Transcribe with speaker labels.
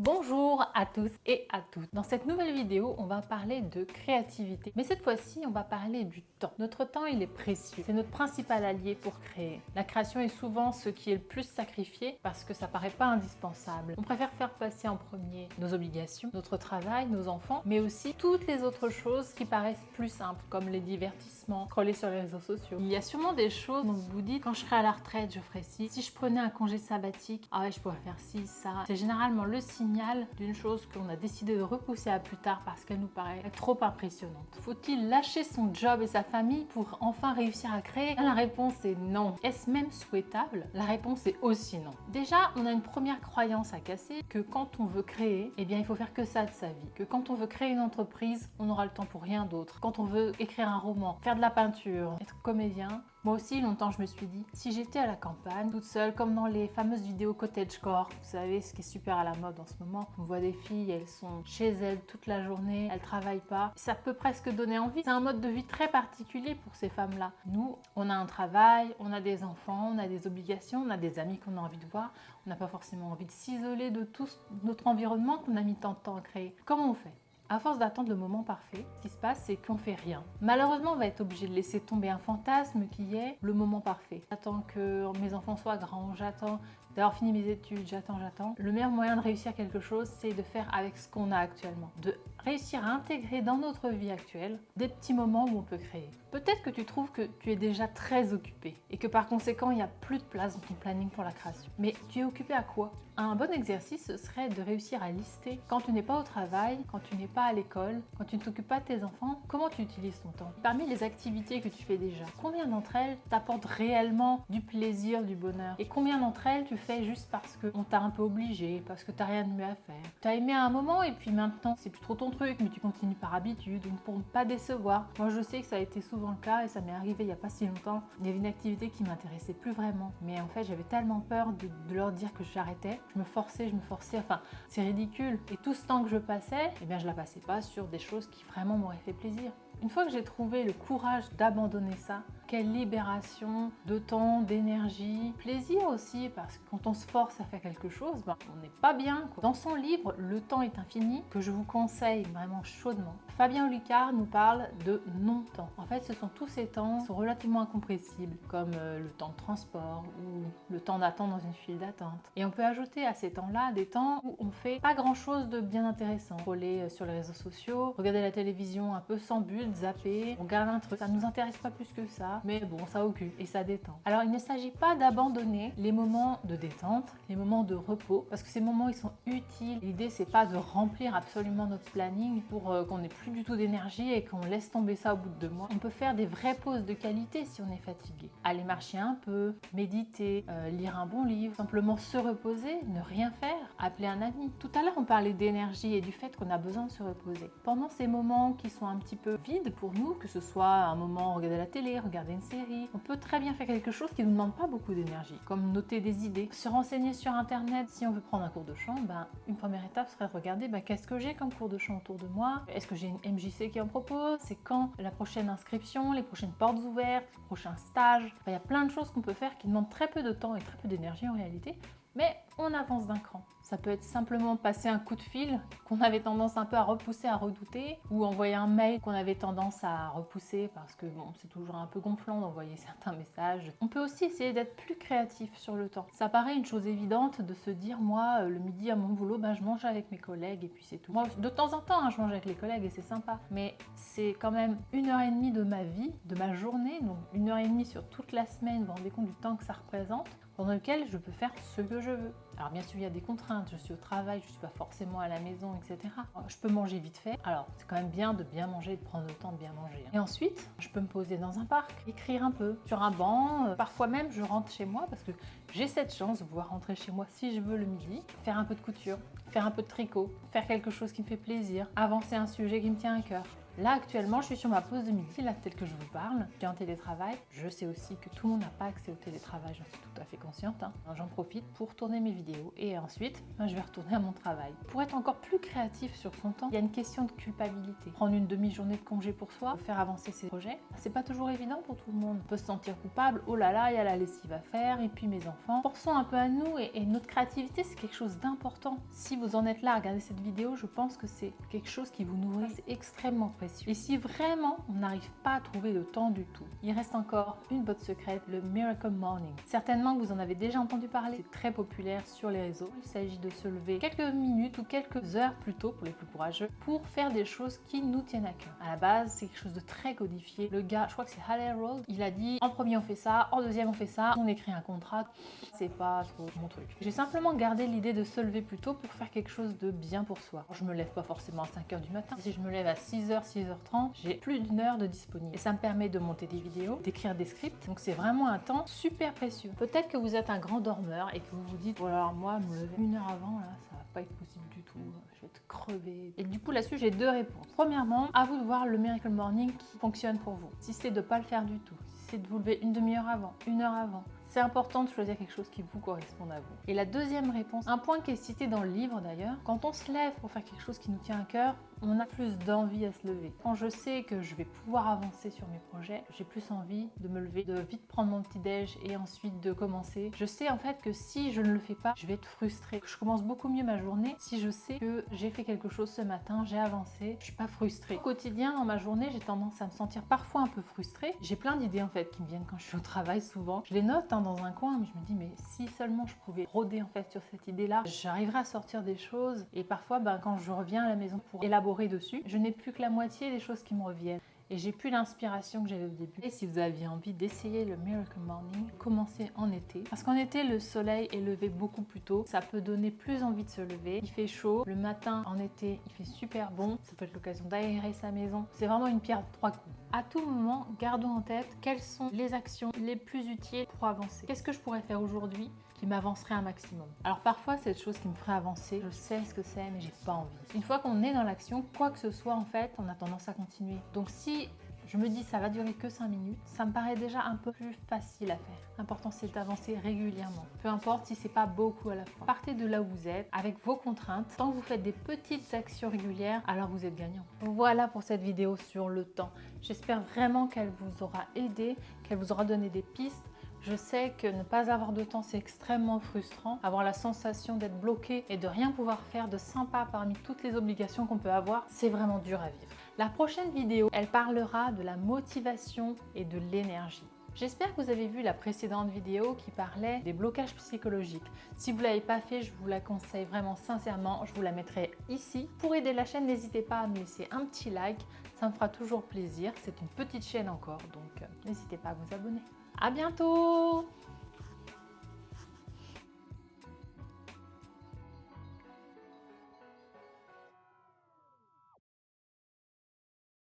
Speaker 1: Bonjour à tous et à toutes. Dans cette nouvelle vidéo, on va parler de créativité. Mais cette fois-ci, on va parler du temps. Notre temps, il est précieux. C'est notre principal allié pour créer. La création est souvent ce qui est le plus sacrifié parce que ça paraît pas indispensable. On préfère faire passer en premier nos obligations, notre travail, nos enfants, mais aussi toutes les autres choses qui paraissent plus simples, comme les divertissements, scroller sur les réseaux sociaux. Il y a sûrement des choses dont vous vous dites, quand je serai à la retraite, je ferai ci. Si je prenais un congé sabbatique, ah ouais, je pourrais faire ci, ça. C'est généralement le signal d'une chose qu'on a décidé de repousser à plus tard parce qu'elle nous paraît trop impressionnante. Faut-il lâcher son job et sa famille pour enfin réussir à créer? La réponse est non. Est-ce même souhaitable? La réponse est aussi non. Déjà, on a une première croyance à casser que quand on veut créer, eh bien il faut faire que ça de sa vie. Que quand on veut créer une entreprise, on aura le temps pour rien d'autre. Quand on veut écrire un roman, faire de la peinture, être comédien, moi aussi, longtemps, je me suis dit, si j'étais à la campagne, toute seule, comme dans les fameuses vidéos cottagecore, vous savez, ce qui est super à la mode en ce moment, on voit des filles, elles sont chez elles toute la journée, elles travaillent pas, ça peut presque donner envie. C'est un mode de vie très particulier pour ces femmes-là. Nous, on a un travail, on a des enfants, on a des obligations, on a des amis qu'on a envie de voir, on n'a pas forcément envie de s'isoler de tout notre environnement qu'on a mis tant de temps à créer. Comment on fait ? À force d'attendre le moment parfait, ce qui se passe, c'est qu'on fait rien. Malheureusement, on va être obligé de laisser tomber un fantasme qui est le moment parfait. J'attends que mes enfants soient grands, j'attends d'avoir fini mes études, j'attends. Le meilleur moyen de réussir quelque chose, c'est de faire avec ce qu'on a actuellement. De réussir à intégrer dans notre vie actuelle des petits moments où on peut créer. Peut-être que tu trouves que tu es déjà très occupé et que par conséquent, il n'y a plus de place dans ton planning pour la création. Mais tu es occupé à quoi? Un bon exercice, ce serait de réussir à lister quand tu n'es pas au travail, quand tu n'es pas à l'école, quand tu ne t'occupes pas de tes enfants, comment tu utilises ton temps. Parmi les activités que tu fais déjà, combien d'entre elles t'apportent réellement du plaisir, du bonheur? Et combien d'entre elles tu fais juste parce qu'on t'a un peu obligé, parce que t'as rien de mieux à faire? Tu as aimé à un moment et puis maintenant c'est plus trop ton truc, mais tu continues par habitude ou pour ne pas décevoir. Moi je sais que ça a été souvent le cas et ça m'est arrivé il n'y a pas si longtemps. Il y avait une activité qui m'intéressait plus vraiment, mais en fait j'avais tellement peur de leur dire que j'arrêtais. Je me forçais, enfin c'est ridicule. Et tout ce temps que je passais, eh bien je la passais pas sur des choses qui vraiment m'auraient fait plaisir. Une fois que j'ai trouvé le courage d'abandonner ça, quelle libération de temps, d'énergie, plaisir aussi, parce que quand on se force à faire quelque chose, on n'est pas bien, quoi. Dans son livre Le temps est infini, que je vous conseille vraiment chaudement, Fabien Olicard nous parle de non-temps. En fait, ce sont tous ces temps qui sont relativement incompressibles, comme le temps de transport ou le temps d'attente dans une file d'attente. Et on peut ajouter à ces temps-là des temps où on fait pas grand-chose de bien intéressant. Scroller sur les réseaux sociaux, regarder la télévision un peu sans but, zapper, on regarde un truc, ça nous intéresse pas plus que ça, mais bon, ça occupe et ça détend. Alors il ne s'agit pas d'abandonner les moments de détente, les moments de repos, parce que ces moments ils sont utiles. L'idée c'est pas de remplir absolument notre planning pour qu'on n'ait plus du tout d'énergie et qu'on laisse tomber ça au bout de 2 mois. On peut faire des vraies pauses de qualité si on est fatigué. Aller marcher un peu, méditer, lire un bon livre, simplement se reposer, ne rien faire, appeler un ami. Tout à l'heure on parlait d'énergie et du fait qu'on a besoin de se reposer. Pendant ces moments qui sont un petit peu vides pour nous, que ce soit un moment regarder la télé, regarder une série, on peut très bien faire quelque chose qui ne nous demande pas beaucoup d'énergie, comme noter des idées, se renseigner sur internet. Si on veut prendre un cours de chant, une première étape serait de regarder qu'est-ce que j'ai comme cours de chant autour de moi, est-ce que j'ai une MJC qui en propose, c'est quand la prochaine inscription, les prochaines portes ouvertes, les prochains stages. Il y a plein de choses qu'on peut faire qui demandent très peu de temps et très peu d'énergie en réalité, mais on avance d'un cran. Ça peut être simplement passer un coup de fil qu'on avait tendance un peu à repousser, à redouter, ou envoyer un mail qu'on avait tendance à repousser parce que c'est toujours un peu gonflant d'envoyer certains messages. On peut aussi essayer d'être plus créatif sur le temps. Ça paraît une chose évidente de se dire, moi, le midi à mon boulot, je mange avec mes collègues et puis c'est tout. Moi, de temps en temps, je mange avec les collègues et c'est sympa, mais c'est quand même 1h30 de ma vie, de ma journée, donc 1h30 sur toute la semaine, vous vous rendez compte du temps que ça représente, pendant lequel je peux faire ce que je veux. Alors bien sûr, il y a des contraintes, je suis au travail, je ne suis pas forcément à la maison, etc. Je peux manger vite fait, alors c'est quand même bien de bien manger, de prendre le temps de bien manger. Et ensuite, je peux me poser dans un parc, écrire un peu, sur un banc, parfois même je rentre chez moi, parce que j'ai cette chance de pouvoir rentrer chez moi si je veux le midi, faire un peu de couture, faire un peu de tricot, faire quelque chose qui me fait plaisir, avancer un sujet qui me tient à cœur. Là actuellement, je suis sur ma pause de midi, là telle que je vous parle. J'ai un télétravail. Je sais aussi que tout le monde n'a pas accès au télétravail, j'en suis tout à fait consciente. J'en profite pour tourner mes vidéos et ensuite, je vais retourner à mon travail. Pour être encore plus créatif sur son temps, il y a une question de culpabilité. Prendre une demi-journée de congé pour soi, faire avancer ses projets, c'est pas toujours évident pour tout le monde. On peut se sentir coupable, oh là là, il y a la lessive à faire et puis mes enfants. Pensons un peu à nous et notre créativité, c'est quelque chose d'important. Si vous en êtes là à regarder cette vidéo, je pense que c'est quelque chose qui vous nourrit, c'est extrêmement précieux. Et si vraiment on n'arrive pas à trouver le temps du tout, il reste encore une botte secrète, le Miracle Morning. Certainement que vous en avez déjà entendu parler, c'est très populaire sur les réseaux. Il s'agit de se lever quelques minutes ou quelques heures plus tôt pour les plus courageux pour faire des choses qui nous tiennent à cœur. À la base, c'est quelque chose de très codifié. Le gars, je crois que c'est Hal Elrod, il a dit en premier on fait ça, en deuxième on fait ça, on écrit un contrat. C'est pas trop mon truc. J'ai simplement gardé l'idée de se lever plus tôt pour faire quelque chose de bien pour soi. Je me lève pas forcément à 5h du matin. Si je me lève à 6h, 6h30, j'ai plus d'une heure de disponible. Et ça me permet de monter des vidéos, d'écrire des scripts. Donc c'est vraiment un temps super précieux. Peut-être que vous êtes un grand dormeur et que vous vous dites, oh alors moi, me lever une heure avant, là, ça va pas être possible du tout. Je vais être crevée. Et du coup, là-dessus, j'ai deux réponses. Premièrement, à vous de voir le Miracle Morning qui fonctionne pour vous. Si c'est de pas le faire du tout, si c'est de vous lever une demi-heure avant, une heure avant, c'est important de choisir quelque chose qui vous corresponde à vous. Et la deuxième réponse, un point qui est cité dans le livre d'ailleurs, quand on se lève pour faire quelque chose qui nous tient à cœur, on a plus d'envie à se lever. Quand je sais que je vais pouvoir avancer sur mes projets, j'ai plus envie de me lever, de vite prendre mon petit déj et ensuite de commencer. Je sais en fait que si je ne le fais pas, je vais être frustrée. Je commence beaucoup mieux ma journée si je sais que j'ai fait quelque chose ce matin, j'ai avancé, je suis pas frustrée. Au quotidien, dans ma journée, j'ai tendance à me sentir parfois un peu frustrée. J'ai plein d'idées en fait qui me viennent quand je suis au travail souvent. Je les note dans un coin, mais je me dis mais si seulement je pouvais rôder en fait sur cette idée-là, j'arriverais à sortir des choses. Et parfois, quand je reviens à la maison pour élaborer dessus, je n'ai plus que la moitié des choses qui me reviennent. Et j'ai plus l'inspiration que j'avais au début. Et si vous aviez envie d'essayer le Miracle Morning, commencez en été. Parce qu'en été, le soleil est levé beaucoup plus tôt. Ça peut donner plus envie de se lever. Il fait chaud. Le matin, en été, il fait super bon. Ça peut être l'occasion d'aérer sa maison. C'est vraiment une pierre de trois coups. À tout moment, gardons en tête quelles sont les actions les plus utiles pour avancer. Qu'est-ce que je pourrais faire aujourd'hui qui m'avancerait un maximum? Alors parfois, cette chose qui me ferait avancer, je sais ce que c'est, mais j'ai pas envie. Une fois qu'on est dans l'action, quoi que ce soit, en fait, on a tendance à continuer. Donc si je me dis ça va durer que 5 minutes, ça me paraît déjà un peu plus facile à faire. L'important c'est d'avancer régulièrement. Peu importe si c'est pas beaucoup à la fois. Partez de là où vous êtes, avec vos contraintes. Tant que vous faites des petites actions régulières, alors vous êtes gagnant. Voilà pour cette vidéo sur le temps. J'espère vraiment qu'elle vous aura aidé, qu'elle vous aura donné des pistes. Je sais que ne pas avoir de temps, c'est extrêmement frustrant. Avoir la sensation d'être bloqué et de rien pouvoir faire de sympa parmi toutes les obligations qu'on peut avoir, c'est vraiment dur à vivre. La prochaine vidéo, elle parlera de la motivation et de l'énergie. J'espère que vous avez vu la précédente vidéo qui parlait des blocages psychologiques. Si vous ne l'avez pas fait, je vous la conseille vraiment sincèrement. Je vous la mettrai ici. Pour aider la chaîne, n'hésitez pas à me laisser un petit like. Ça me fera toujours plaisir. C'est une petite chaîne encore, donc n'hésitez pas à vous abonner. À bientôt!